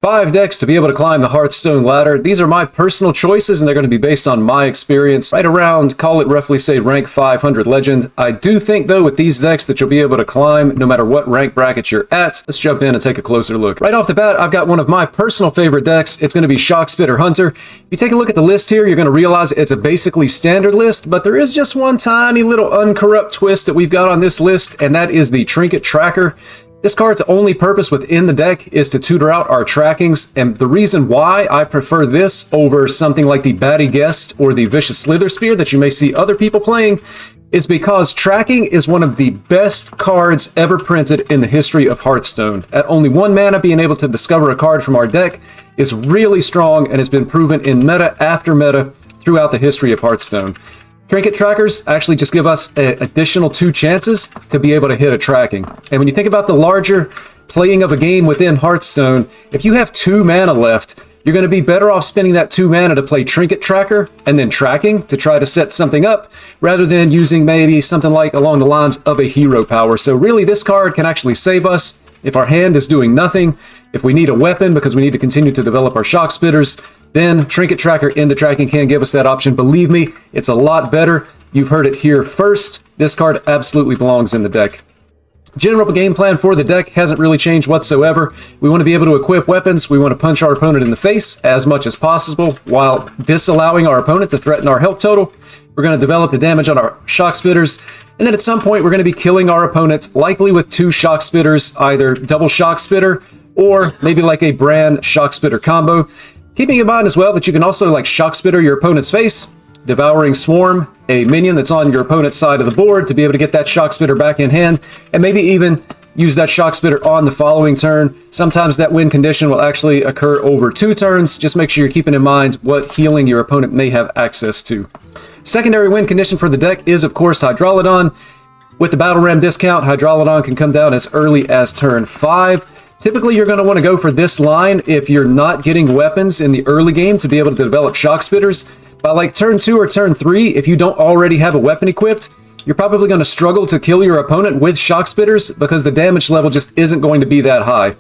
5 decks to be able to climb the Hearthstone ladder. These are my personal choices, and they're going to be based on my experience. Right around, call it roughly, say, rank 500 Legend. I do think, though, with these decks that you'll be able to climb no matter what rank bracket you're at. Let's jump in and take a closer look. Right off the bat, I've got one of my personal favorite decks. It's going to be Shockspitter Hunter. If you take a look at the list here, you're going to realize it's a basically standard list, but there is just one tiny little uncorrupt twist that we've got on this list, and that is the Trinket Tracker. This card's only purpose within the deck is to tutor out our trackings, and the reason why I prefer this over something like the Batty Guest or the Vicious Slither Spear that you may see other people playing is because tracking is one of the best cards ever printed in the history of Hearthstone. At only 1 mana, being able to discover a card from our deck is really strong and has been proven in meta after meta throughout the history of Hearthstone. Trinket Trackers actually just give us an additional 2 chances to be able to hit a tracking. And when you think about the larger playing of a game within Hearthstone, if you have 2 mana left, you're going to be better off spending that 2 mana to play Trinket Tracker and then tracking to try to set something up, rather than using maybe something like along the lines of a hero power. So really, this card can actually save us if our hand is doing nothing. If we need a weapon because we need to continue to develop our Shock Spitters, then Trinket Tracker in the tracking can give us that option. Believe me, it's a lot better. You've heard it here first. This card absolutely belongs in the deck. General game plan for the deck hasn't really changed whatsoever. We want to be able to equip weapons. We want to punch our opponent in the face as much as possible while disallowing our opponent to threaten our health total. We're going to develop the damage on our Shock Spitters, and then at some point we're going to be killing our opponent, likely with 2 Shock Spitters, either double Shock Spitter or maybe like a brand Shock Spitter combo. Keeping in mind as well that you can also like Shock Spitter your opponent's face, Devouring Swarm, a minion that's on your opponent's side of the board to be able to get that Shock Spitter back in hand, and maybe even use that Shock Spitter on the following turn. Sometimes that win condition will actually occur over 2 turns. Just make sure you're keeping in mind what healing your opponent may have access to. Secondary win condition for the deck is, of course, Hydralodon. With the Battle Ram discount, Hydralodon can come down as early as turn 5. Typically, you're going to want to go for this line if you're not getting weapons in the early game to be able to develop Shock Spitters. By like turn 2 or turn 3, if you don't already have a weapon equipped, you're probably going to struggle to kill your opponent with Shock Spitters because the damage level just isn't going to be that high.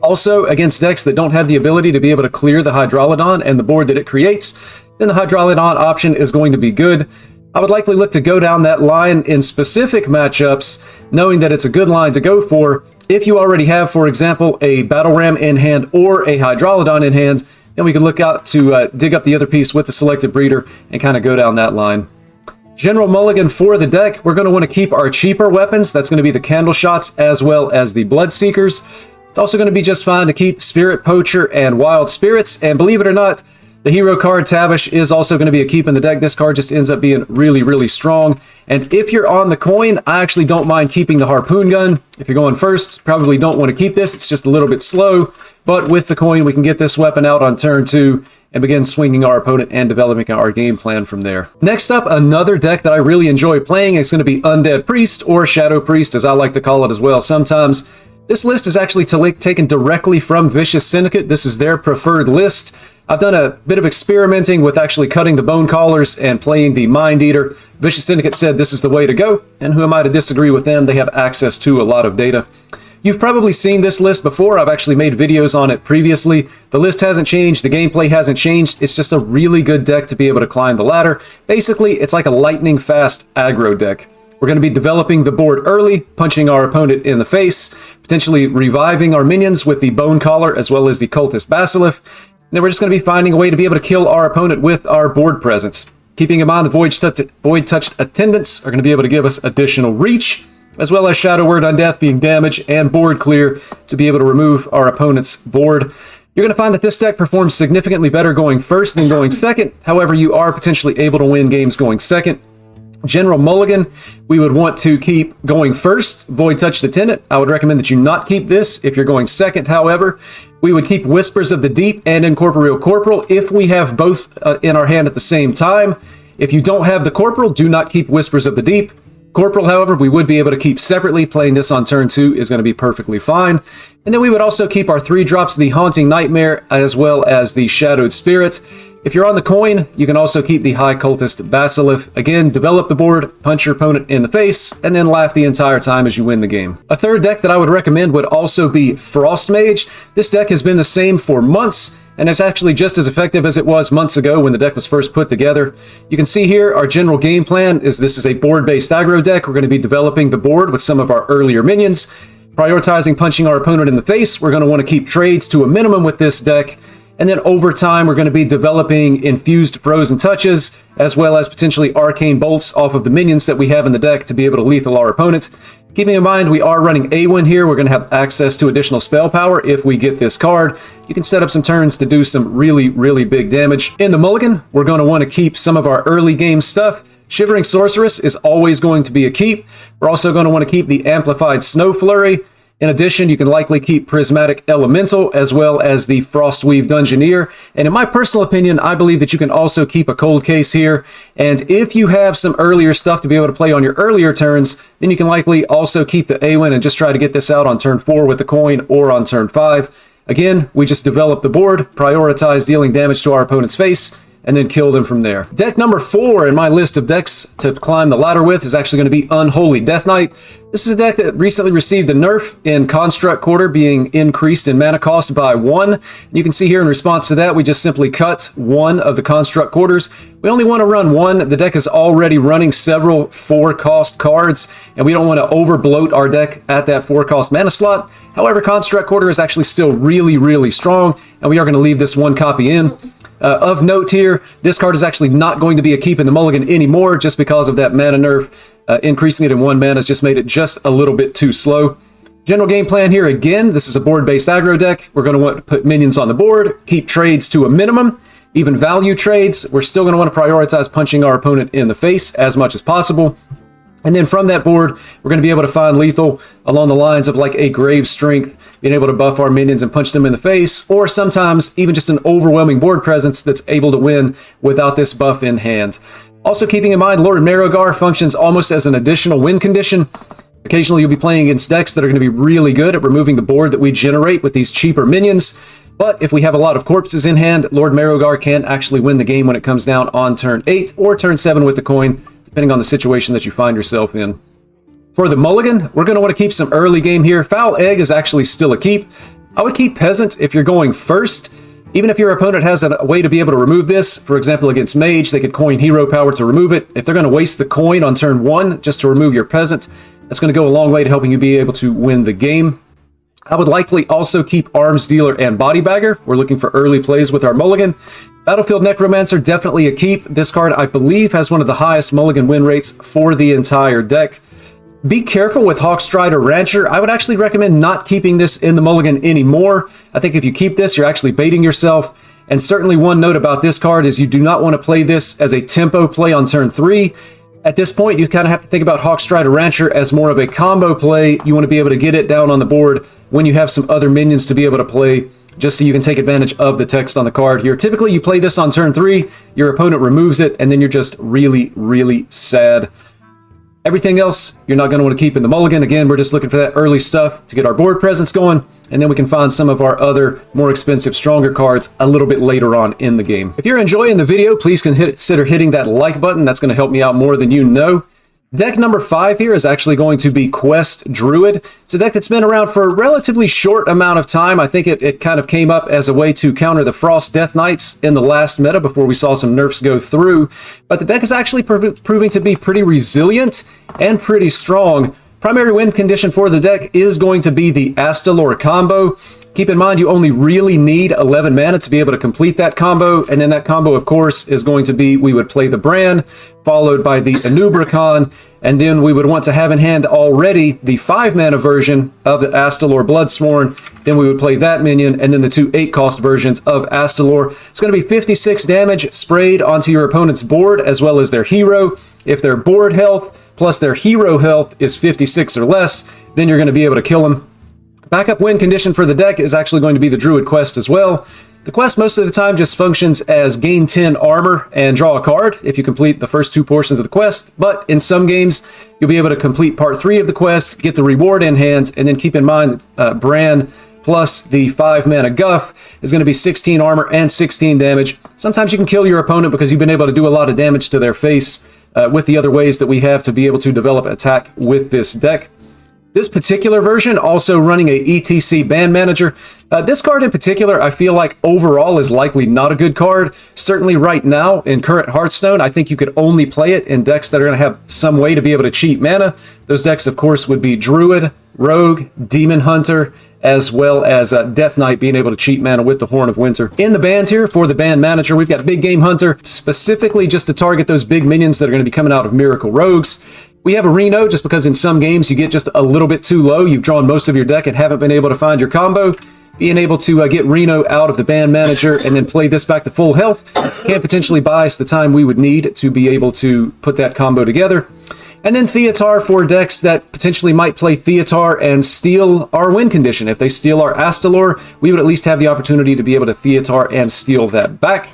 Also, against decks that don't have the ability to be able to clear the Hydralodon and the board that it creates, then the Hydralodon option is going to be good. I would likely look to go down that line in specific matchups, knowing that it's a good line to go for. If you already have, for example, a Battle Ram in hand or a Hydralodon in hand, then we can look out to dig up the other piece with the Selected Breeder and kind of go down that line. General mulligan for the deck, we're going to want to keep our cheaper weapons. That's going to be the Candle Shots as well as the Blood Seekers. It's also going to be just fine to keep Spirit Poacher and Wild Spirits, and believe it or not, the hero card Tavish is also going to be a keep in the deck. This card just ends up being really, really strong. And if you're on the coin, I actually don't mind keeping the Harpoon Gun. If you're going first, probably don't want to keep this. It's just a little bit slow. But with the coin, we can get this weapon out on turn 2 and begin swinging our opponent and developing our game plan from there. Next up, another deck that I really enjoy playing is going to be Undead Priest, or Shadow Priest, as I like to call it as well sometimes. This list is actually taken directly from Vicious Syndicate. This is their preferred list. I've done a bit of experimenting with actually cutting the Bone Callers and playing the Mind Eater. Vicious Syndicate said this is the way to go, and who am I to disagree with them? They have access to a lot of data. You've probably seen this list before. I've actually made videos on it previously. The list hasn't changed. The gameplay hasn't changed. It's just a really good deck to be able to climb the ladder. Basically, it's like a lightning fast aggro deck. We're going to be developing the board early, punching our opponent in the face, potentially reviving our minions with the Bone Collar as well as the Cultist Basilisk. Then we're just going to be finding a way to be able to kill our opponent with our board presence. Keeping in mind the Void Touched Attendants are going to be able to give us additional reach, as well as Shadow Word Undeath being damage and board clear to be able to remove our opponent's board. You're going to find that this deck performs significantly better going first than going second. However, you are potentially able to win games going second. General mulligan, we would want to keep going first, Void Touched Attendant. I would recommend that you not keep this if you're going second. However, we would keep Whispers of the Deep and Incorporeal Corporal if we have both in our hand at the same time. If you don't have the Corporal, do not keep Whispers of the Deep. Corporal, however, we would be able to keep separately. Playing this on turn 2 is going to be perfectly fine. And then we would also keep our 3 drops, the Haunting Nightmare, as well as the Shadowed Spirit. If you're on the coin, you can also keep the High Cultist Basilisk. Again, develop the board, punch your opponent in the face, and then laugh the entire time as you win the game. A third deck that I would recommend would also be Frost Mage. This deck has been the same for months, and it's actually just as effective as it was months ago when the deck was first put together. You can see here our general game plan is this is a board-based aggro deck. We're going to be developing the board with some of our earlier minions, prioritizing punching our opponent in the face. We're going to want to keep trades to a minimum with this deck. And then over time, we're going to be developing infused frozen touches, as well as potentially arcane bolts off of the minions that we have in the deck to be able to lethal our opponent. Keeping in mind, we are running A1 here. We're going to have access to additional spell power if we get this card. You can set up some turns to do some really, really big damage. In the mulligan, we're going to want to keep some of our early game stuff. Shivering Sorceress is always going to be a keep. We're also going to want to keep the Amplified Snow Flurry. In addition, you can likely keep Prismatic Elemental as well as the Frostweave Dungeoneer. And in my personal opinion, I believe that you can also keep a Cold Case here. And if you have some earlier stuff to be able to play on your earlier turns, then you can likely also keep the Awen and just try to get this out on turn 4 with the coin or on turn 5. Again, we just develop the board, prioritize dealing damage to our opponent's face, and then kill them from there. Deck number 4 in my list of decks to climb the ladder with is actually going to be Unholy Death Knight. This is a deck that recently received a nerf in Construct Quarter, being increased in mana cost by 1. You can see here in response to that, we just simply cut 1 of the Construct Quarters. We only want to run 1. The deck is already running several 4-cost cards, and we don't want to overbloat our deck at that 4-cost mana slot. However, Construct Quarter is actually still really, really strong, and we are going to leave this 1 copy in. Of note here, this card is actually not going to be a keep in the mulligan anymore just because of that mana nerf. Increasing it in 1 mana has just made it just a little bit too slow. General game plan here, again, this is a board-based aggro deck. We're going to want to put minions on the board, keep trades to a minimum, even value trades. We're still going to want to prioritize punching our opponent in the face as much as possible. And then from that board, we're going to be able to find lethal along the lines of like a Grave Strength, being able to buff our minions and punch them in the face, or sometimes even just an overwhelming board presence that's able to win without this buff in hand. Also keeping in mind, Lord Marrowgar functions almost as an additional win condition. Occasionally you'll be playing against decks that are going to be really good at removing the board that we generate with these cheaper minions. But if we have a lot of corpses in hand, Lord Marrowgar can actually win the game when it comes down on turn 8 or turn 7 with the coin, depending on the situation that you find yourself in. For the mulligan, we're going to want to keep some early game here. Foul Egg is actually still a keep. I would keep Peasant if you're going first. Even if your opponent has a way to be able to remove this, for example against Mage, they could coin Hero Power to remove it. If they're going to waste the coin on turn 1 just to remove your Peasant, that's going to go a long way to helping you be able to win the game. I would likely also keep Arms Dealer and Body Bagger. We're looking for early plays with our mulligan. Battlefield Necromancer, definitely a keep. This card, I believe, has one of the highest mulligan win rates for the entire deck. Be careful with Hawkstrider Rancher. I would actually recommend not keeping this in the mulligan anymore. I think if you keep this, you're actually baiting yourself. And certainly one note about this card is you do not want to play this as a tempo play on turn 3. At this point, you kind of have to think about Hawkstrider Rancher as more of a combo play. You want to be able to get it down on the board when you have some other minions to be able to play, just so you can take advantage of the text on the card here. Typically, you play this on turn 3, your opponent removes it, and then you're just really, really sad. Everything else, you're not going to want to keep in the mulligan. Again, we're just looking for that early stuff to get our board presence going, and then we can find some of our other more expensive, stronger cards a little bit later on in the game. If you're enjoying the video, please consider hitting that like button. That's going to help me out more than you know. Deck number 5 here is actually going to be Quest Druid. It's a deck that's been around for a relatively short amount of time. I think it kind of came up as a way to counter the Frost Death Knights in the last meta before we saw some nerfs go through. But the deck is actually proving to be pretty resilient and pretty strong. Primary win condition for the deck is going to be the Astalor combo. Keep in mind, you only really need 11 mana to be able to complete that combo, and then that combo, of course, is going to be, we would play the Bran, followed by the Anubricon, and then we would want to have in hand already the 5 mana version of the Astalor Bloodsworn. Then we would play that minion, and then the 2 8-cost versions of Astalor. It's going to be 56 damage sprayed onto your opponent's board, as well as their hero. If their board health plus their hero health is 56 or less, then you're going to be able to kill them. Backup win condition for the deck is actually going to be the Druid Quest as well. The quest most of the time just functions as gain 10 armor and draw a card if you complete the first 2 portions of the quest, but in some games you'll be able to complete part 3 of the quest, get the reward in hand, and then keep in mind that Bran plus the 5 mana Guff is going to be 16 armor and 16 damage. Sometimes you can kill your opponent because you've been able to do a lot of damage to their face with the other ways that we have to be able to develop attack with this deck. This particular version also running a ETC Band Manager. This card in particular, I feel like overall is likely not a good card. Certainly right now in current Hearthstone, I think you could only play it in decks that are going to have some way to be able to cheat mana. Those decks, of course, would be Druid, Rogue, Demon Hunter, as well as Death Knight being able to cheat mana with the Horn of Winter. In the band here, for the Band Manager, we've got Big Game Hunter, specifically just to target those big minions that are going to be coming out of Miracle Rogues. We have a Reno just because in some games you get just a little bit too low. You've drawn most of your deck and haven't been able to find your combo. Being able to get Reno out of the Band Manager and then play this back to full health can potentially buy us the time we would need to be able to put that combo together. And then Theatar for decks that potentially might play Theatar and steal our win condition. If they steal our Astalor, we would at least have the opportunity to be able to Theatar and steal that back.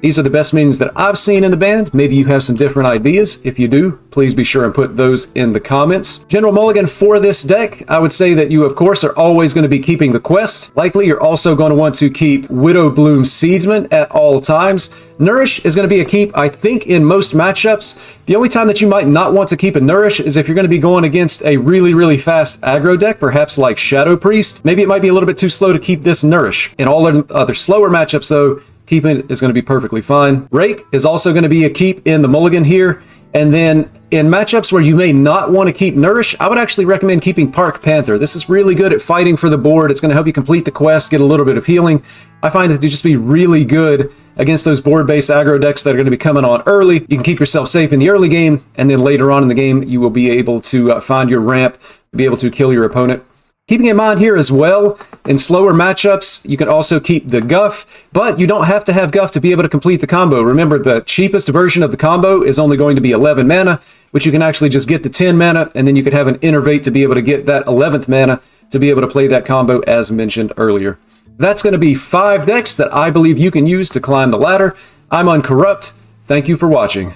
These are the best minions that I've seen in the band. Maybe you have some different ideas. If you do, please be sure and put those in the comments. General mulligan for this deck, I would say that you, of course, are always going to be keeping the quest. Likely, you're also going to want to keep Widowbloom Seedsman at all times. Nourish is going to be a keep, I think, in most matchups. The only time that you might not want to keep a Nourish is if you're going to be going against a really, really fast aggro deck, perhaps like Shadow Priest. Maybe it might be a little bit too slow to keep this Nourish. In all other slower matchups, though, keeping it is going to be perfectly fine. Rake is also going to be a keep in the mulligan here. And then in matchups where you may not want to keep Nourish, I would actually recommend keeping Park Panther. This is really good at fighting for the board. It's going to help you complete the quest, get a little bit of healing. I find it to just be really good against those board-based aggro decks that are going to be coming on early. You can keep yourself safe in the early game, and then later on in the game, you will be able to find your ramp to be able to kill your opponent. Keeping in mind here as well, in slower matchups, you can also keep the Guff, but you don't have to have Guff to be able to complete the combo. Remember, the cheapest version of the combo is only going to be 11 mana, which you can actually just get the 10 mana, and then you could have an Innervate to be able to get that 11th mana to be able to play that combo as mentioned earlier. That's going to be 5 decks that I believe you can use to climb the ladder. I'm Uncorrupt. Thank you for watching.